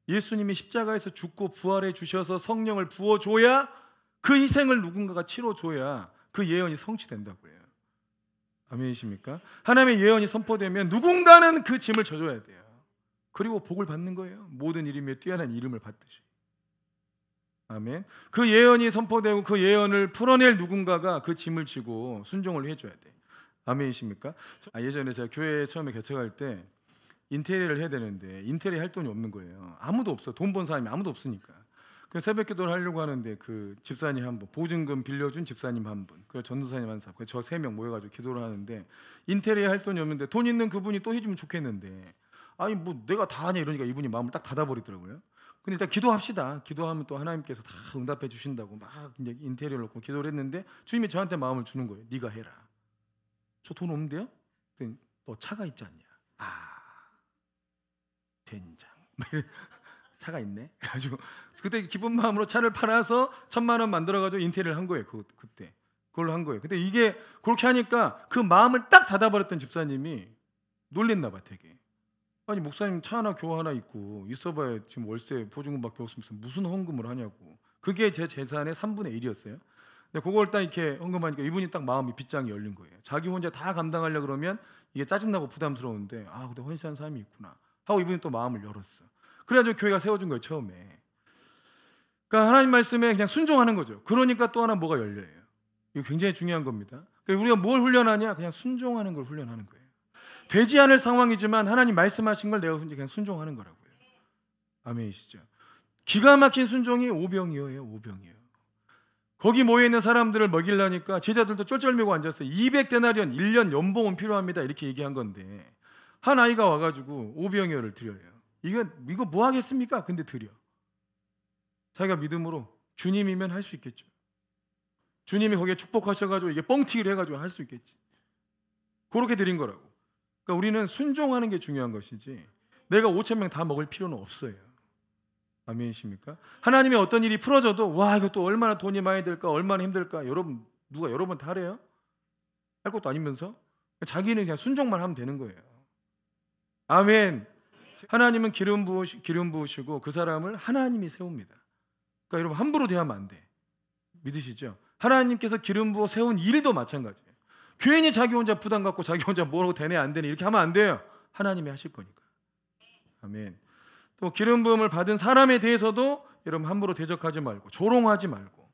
예수님이 십자가에서 죽고 부활해 주셔서 성령을 부어줘야, 그 희생을 누군가가 치러줘야 그 예언이 성취된다고 해요. 아멘이십니까? 하나님의 예언이 선포되면 누군가는 그 짐을 져줘야 돼요. 그리고 복을 받는 거예요. 모든 이름에 뛰어난 이름을 받듯이. 아멘. 그 예언이 선포되고 그 예언을 풀어낼 누군가가 그 짐을 지고 순종을 해줘야 돼. 아멘이십니까? 예전에 제가 교회에 처음에 개척할 때 인테리어를 해야 되는데 인테리어 할 돈이 없는 거예요. 아무도 없어. 돈 번 사람이 아무도 없으니까. 그래서 새벽 기도를 하려고 하는데 그 집사님 한 분, 보증금 빌려준 집사님 한 분, 그리고 전도사님 한 사람, 저 3명 모여가지고 기도를 하는데 인테리어 할 돈이 없는데 돈 있는 그분이 또 해주면 좋겠는데, 아니 뭐 내가 다 하냐 이러니까 이분이 마음을 딱 닫아버리더라고요. 근데 일단 기도합시다. 기도하면 또 하나님께서 다 응답해 주신다고 막 이제 인테리어를 놓고 기도를 했는데 주님이 저한테 마음을 주는 거예요. 네가 해라. 저 돈 없는데요? 그랬더니 너 차가 있지 않냐? 아, 된장. 차가 있네. 그래가지고 그때 기쁜 마음으로 차를 팔아서 1,000만 원 만들어가지고 인테리어를 한 거예요. 그때 그걸로 한 거예요. 근데 이게 그렇게 하니까 그 마음을 딱 닫아버렸던 집사님이 놀랬나 봐 되게. 아니 목사님 차 하나 교화 하나 있고 있어봐야 지금 월세 보증금밖에 없으면서 무슨 헌금을 하냐고. 그게 제 재산의 3분의 1이었어요. 근데 그걸 딱 이렇게 헌금하니까 이분이 딱 마음이 빗장이 열린 거예요. 자기 혼자 다 감당하려고 그러면 이게 짜증나고 부담스러운데, 아 근데 헌신한 사람이 있구나 하고 이분이 또 마음을 열었어. 그래가지고 교회가 세워준 거예요 처음에. 그러니까 하나님 말씀에 그냥 순종하는 거죠. 그러니까 또 하나 뭐가 열려요. 이거 굉장히 중요한 겁니다. 그러니까 우리가 뭘 훈련하냐? 그냥 순종하는 걸 훈련하는 거예요. 되지 않을 상황이지만 하나님 말씀하신 걸 내가 그냥 순종하는 거라고요. 아멘이시죠? 기가 막힌 순종이 오병이어예요. 오병이어. 거기 모여있는 사람들을 먹이려니까 제자들도 쫄쫄매고 앉았어요. 200데나리온 1년 연봉은 필요합니다 이렇게 얘기한 건데, 한 아이가 와가지고 오병이어를 드려요. 이거 뭐 하겠습니까? 근데 드려. 자기가 믿음으로 주님이면 할 수 있겠죠. 주님이 거기에 축복하셔가지고 이게 뻥튀기를 해가지고 할 수 있겠지. 그렇게 드린 거라고. 그러니까 우리는 순종하는 게 중요한 것이지 내가 5,000명 다 먹을 필요는 없어요. 아멘이십니까? 하나님의 어떤 일이 풀어져도 와 이것도 얼마나 돈이 많이 들까, 얼마나 힘들까. 여러분 누가 여러분 다 하래요? 할 것도 아니면서 자기는 그냥 순종만 하면 되는 거예요. 아멘. 하나님은 기름 부으시고 그 사람을 하나님이 세웁니다. 그러니까 여러분 함부로 대하면 안 돼. 믿으시죠? 하나님께서 기름 부어 세운 일도 마찬가지예요. 괜히 자기 혼자 부담 갖고 자기 혼자 뭐라고 되네 안 되네 이렇게 하면 안 돼요. 하나님이 하실 거니까. 아멘. 또 기름 부음을 받은 사람에 대해서도 여러분 함부로 대적하지 말고 조롱하지 말고.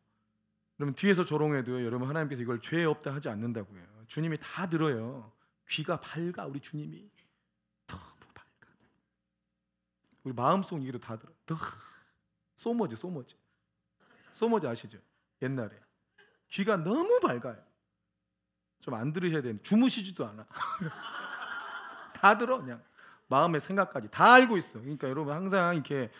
여러분 뒤에서 조롱해도 여러분 하나님께서 이걸 죄 없다 하지 않는다고요. 주님이 다 들어요. 귀가 밝아. 우리 주님이 너무 밝아. 우리 마음속 얘기도 다 들어. 소머지 아시죠? 옛날에 귀가 너무 밝아요. 좀 안 들으셔야 되는데 주무시지도 않아. 다 들어. 그냥 마음의 생각까지 다 알고 있어. 그러니까 여러분 항상 이렇게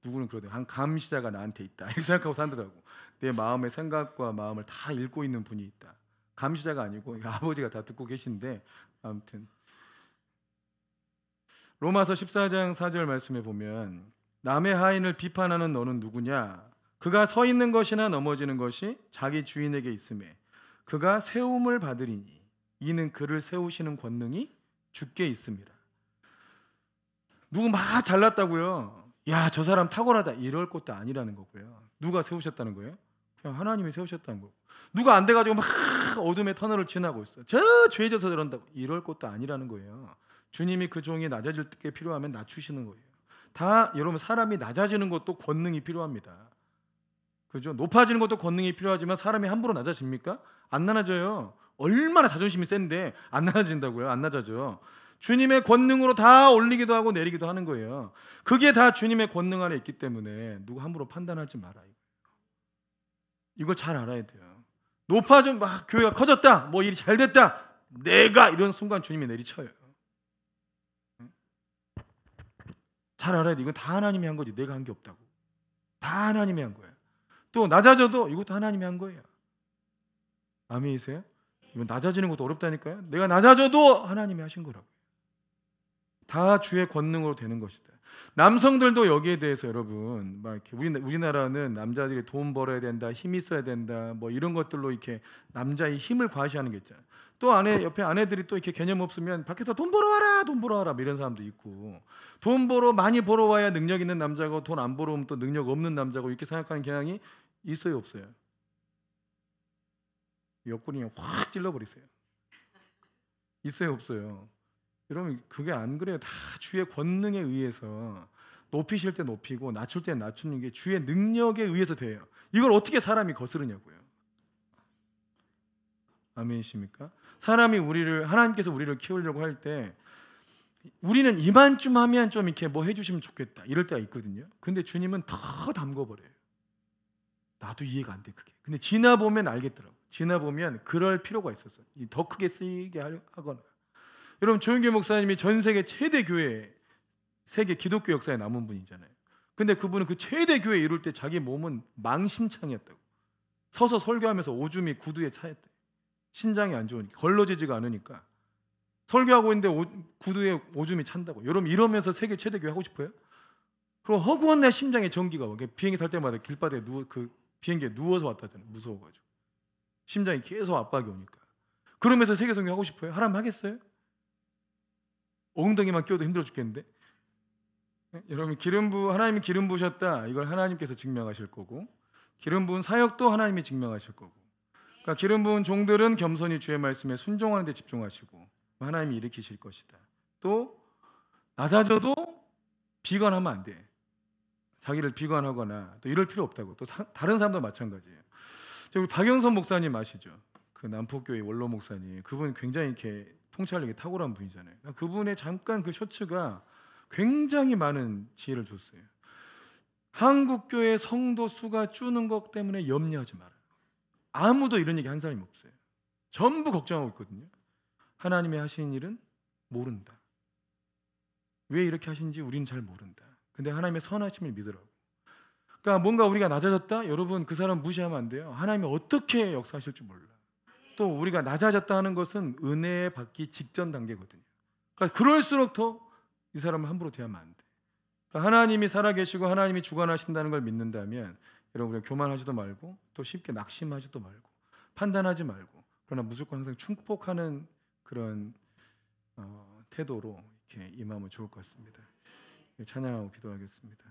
누구는 그러대요. 한 감시자가 나한테 있다 이렇게 생각하고 산다고. 내 마음의 생각과 마음을 다 읽고 있는 분이 있다. 감시자가 아니고 아버지가 다 듣고 계신데, 아무튼 로마서 14장 4절 말씀에 보면 남의 하인을 비판하는 너는 누구냐? 그가 서 있는 것이나 넘어지는 것이 자기 주인에게 있음에 그가 세움을 받으리니 이는 그를 세우시는 권능이 주께 있습니다. 누구 막 잘났다고요? 야, 저 사람 탁월하다 이럴 것도 아니라는 거고요. 누가 세우셨다는 거예요? 그냥 하나님이 세우셨다는 거고. 누가 안 돼가지고 막 어둠의 터널을 지나고 있어. 저 죄져서 저런다고 이럴 것도 아니라는 거예요. 주님이 그 종이 낮아질 때 필요하면 낮추시는 거예요. 다 여러분 사람이 낮아지는 것도 권능이 필요합니다. 그죠? 높아지는 것도 권능이 필요하지만 사람이 함부로 낮아집니까? 안 낮아져요. 얼마나 자존심이 센데 안 낮아진다고요? 안 낮아져. 주님의 권능으로 다 올리기도 하고 내리기도 하는 거예요. 그게 다 주님의 권능 안에 있기 때문에 누구 함부로 판단하지 말아요. 이걸 잘 알아야 돼요. 높아져 막 교회가 커졌다, 뭐 일이 잘 됐다, 내가 이런 순간 주님이 내리쳐요. 잘 알아야 돼. 이건 다 하나님이 한 거지 내가 한 게 없다고. 다 하나님이 한 거예요. 또 낮아져도 이것도 하나님이 한 거예요. 아멘이세요? 이거 낮아지는 것도 어렵다니까요. 내가 낮아져도 하나님이 하신 거라고. 다 주의 권능으로 되는 것이다. 남성들도 여기에 대해서 여러분 막 이렇게 우리나라는 남자들이 돈 벌어야 된다, 힘 있어야 된다, 뭐 이런 것들로 이렇게 남자의 힘을 과시하는 게 있잖아요. 또 옆에 아내들이 또 이렇게 개념 없으면 밖에서 돈 벌어와라, 돈 벌어와라 뭐 이런 사람도 있고, 돈 벌어 많이 벌어와야 능력 있는 남자고 돈 안 벌어오면 또 능력 없는 남자고 이렇게 생각하는 경향이 있어요, 없어요? 옆구리 확 찔러버리세요. 있어요, 없어요? 여러분 그게 안 그래요. 다 주의 권능에 의해서 높이실 때 높이고 낮출 때 낮추는 게 주의 능력에 의해서 돼요. 이걸 어떻게 사람이 거스르냐고요. 아멘이십니까? 사람이 하나님께서 우리를 키우려고 할 때 우리는 이만쯤 하면 좀 이렇게 뭐 해주시면 좋겠다 이럴 때가 있거든요. 근데 주님은 더 담궈버려요. 나도 이해가 안 돼 그게. 근데 지나 보면 알겠더라고. 지나 보면 그럴 필요가 있었어. 더 크게 쓰이게 하거나. 여러분 조윤교 목사님이 전 세계 최대 교회, 세계 기독교 역사에 남은 분이잖아요. 근데 그분은 그 최대 교회 이룰 때 자기 몸은 망신창이었다고. 서서 설교하면서 오줌이 구두에 차였대. 신장이 안 좋으니까, 걸러지지가 않으니까. 설교하고 있는데 구두에 오줌이 찬다고. 여러분 이러면서 세계 최대 교회 하고 싶어요? 그럼 허구한 날 심장에 전기가 와. 비행기 탈 때마다 길바닥에 비행기에 누워서 왔다잖아요. 무서워가지고 심장이 계속 압박이 오니까. 그러면서 세계 선교 하고 싶어요? 하라면 하겠어요? 엉덩이만 끼워도 힘들어 죽겠는데. 여러분 하나님이 기름 부으셨다. 이걸 하나님께서 증명하실 거고, 기름 부은 사역도 하나님이 증명하실 거고. 그러니까 기름 부은 종들은 겸손히 주의 말씀에 순종하는 데 집중하시고 하나님이 일으키실 것이다. 또 낮아져도 비관하면 안 돼. 자기를 비관하거나 또 이럴 필요 없다고. 또 다른 사람도 마찬가지예요. 우리 박영선 목사님 아시죠? 그 남포교회 원로 목사님. 그분 굉장히 이렇게 통찰력이 탁월한 분이잖아요. 그분의 잠깐 그 셔츠가 굉장히 많은 지혜를 줬어요. 한국 교회 성도 수가 줄는 것 때문에 염려하지 마라. 아무도 이런 얘기 한 사람이 없어요. 전부 걱정하고 있거든요. 하나님이 하신 일은 모른다. 왜 이렇게 하신지 우리는 잘 모른다. 근데 하나님의 선하심을 믿으라고. 그러니까 뭔가 우리가 낮아졌다? 여러분 그 사람 무시하면 안 돼요. 하나님이 어떻게 역사하실지 몰라. 또 우리가 낮아졌다 하는 것은 은혜 받기 직전 단계거든요. 그러니까 그럴수록 더 이 사람을 함부로 대하면 안 돼. 그러니까 하나님이 살아계시고 하나님이 주관하신다는 걸 믿는다면 여러분 우리가 교만하지도 말고 또 쉽게 낙심하지도 말고 판단하지 말고, 그러나 무조건 항상 축복하는 그런 태도로 이렇게 임하면 좋을 것 같습니다. 찬양하고 기도하겠습니다.